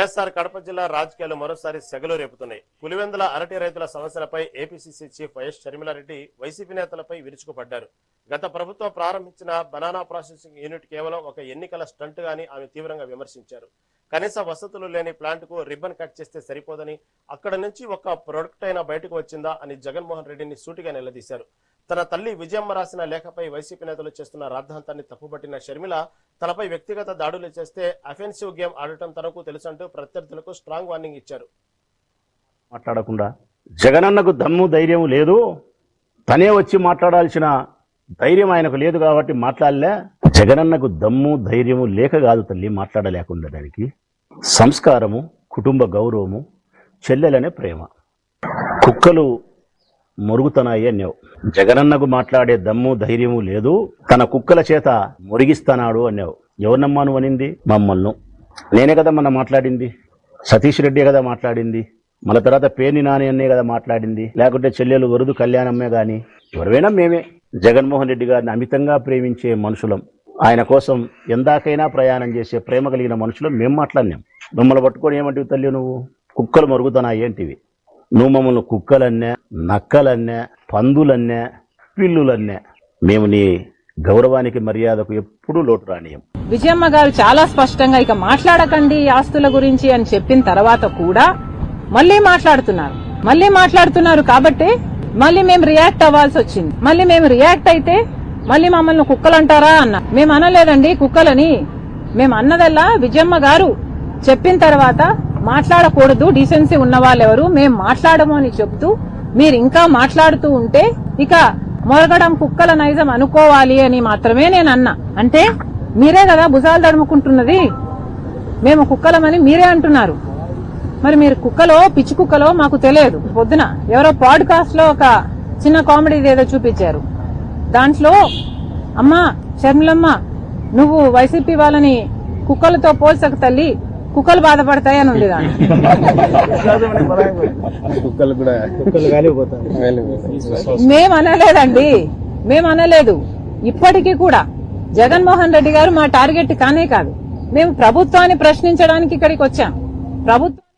వైఎస్ఆర్ కడప జిల్లా రాజకీయాలు మరోసారి సెగలు రేపుతున్నాయి. పులివెందుల అరటి రైతుల సమస్యలపై APCC chief YS Sharmila Reddy YCP నేతలపై విరుచుకుపడ్డారు. గత ప్రభుత్వం ప్రారంభించిన బనానా ప్రాసెసింగ్ యూనిట్ కేవలం ఒక ఎన్నికల స్టంట్ గాని ఆమె తీవ్రంగా విమర్శించారు. కనీస వసతులు లేని ప్లాంట్ కు రిబ్బన్ కట్ చేస్తే సరిపోదని, అక్కడ నుంచి ఒక ప్రొడక్ట్ అయినా బయటకు వచ్చిందా అని జగన్మోహన్ రెడ్డిని సూటిగా నిలదీశారు. తన తల్లి విజయమ్మ రాసిన లేఖపై వైసీపీ నేతలు చేస్తున్న రాద్ధాంతాన్ని తప్పుపట్టిన షర్మిల తనపై వ్యక్తిగత దాడులు చేస్తే అఫెన్సివ్ గేమ్ ఆడటం తనకు తెలుసంటూ ప్రత్యర్థులకు స్ట్రాంగ్ వార్నింగ్ ఇచ్చారు. మాట్లాడకుండా జగనన్నకు దమ్ము ధైర్యం లేదు, తనే వచ్చి మాట్లాడాల్సిన ధైర్యం ఆయనకు లేదు కాబట్టి మాట్లాడలే. జగనన్నకు దమ్ము ధైర్యము లేక కాదు తల్లి మాట్లాడలేకుండా. దానికి సంస్కారము, కుటుంబ గౌరవము, చెల్లెలనే ప్రేమ. కుక్కలు మొరుగుతున్నాయి అన్నావు. జగనన్నకు మాట్లాడే దమ్ము ధైర్యము లేదు, తన కుక్కల చేత మొరిగిస్తున్నాడు అన్నావు. ఎవరినమ్మా నువ్వు అనింది? మమ్మల్ని. నేనే కదా మొన్న మాట్లాడింది, సతీష్ రెడ్డి కదా మాట్లాడింది, మన తర్వాత పేర్ని నాని అన్నే కదా మాట్లాడింది, లేకుంటే చెల్లెలు వరుదు కళ్యాణమ్మే గాని ఎవరైనా మేమే. జగన్మోహన్ రెడ్డి గారిని అమితంగా ప్రేమించే మనుషులం, ఆయన కోసం ఎందాకైనా ప్రయాణం చేసే ప్రేమ కలిగిన మనుషులం మేము మాట్లాడినాం. మిమ్మల్ని పట్టుకొని ఏమంటివి తల్లి నువ్వు? కుక్కలు మరుగుతున్నాయి ఏంటివి? నువ్వు మమ్మల్ని కుక్కలన్నే, నక్కలన్నే, పందులన్నే, పిల్లులన్నే. మేము నీ గౌరవానికి మర్యాదకు ఎప్పుడూ లోటు రానియం. విజయమ్మ గారు చాలా స్పష్టంగా ఇక మాట్లాడకండి ఆస్తుల గురించి అని చెప్పిన తర్వాత కూడా మళ్లీ మాట్లాడుతున్నారు కాబట్టి మళ్ళీ మేము రియాక్ట్ అవ్వాల్సి వచ్చింది. మళ్ళీ మేము రియాక్ట్ అయితే మళ్ళీ మమ్మల్ని కుక్కలు అంటారా అన్న. మేము అనలేదండి కుక్కలని. మేము అన్నదల్లా విజయమ్మ గారు చెప్పిన తర్వాత మాట్లాడకూడదు, డీసెన్సీ ఉన్న వాళ్ళెవరు, మేము మాట్లాడము అని చెప్తూ మీరు ఇంకా మాట్లాడుతూ ఉంటే ఇక మొరగడం కుక్కల నైజం అనుకోవాలి అని మాత్రమే నేను అన్నా. అంటే మీరే కదా భుజాలు తడుముకుంటున్నది, మేము కుక్కలమని మీరే అంటున్నారు. మరి మీరు కుక్కలో పిచ్చి కుక్కలో మాకు తెలియదు. పొద్దున ఎవరో పాడ్కాస్ట్ లో ఒక చిన్న కామెడీ ఏదో చూపించారు. దాంట్లో అమ్మా షర్మిలమ్మ నువ్వు వైసీపీ వాళ్ళని కుక్కలతో పోల్చక తల్లి, కుక్కలు బాధపడతాయి అని ఉంది. దాన్ని మేమనలేదు. ఇప్పటికీ కూడా జగన్మోహన్ రెడ్డి గారు మా టార్గెట్ కానే కాదు. మేము ప్రభుత్వాన్ని ప్రశ్నించడానికి ఇక్కడికి వచ్చాం. ప్రభుత్వం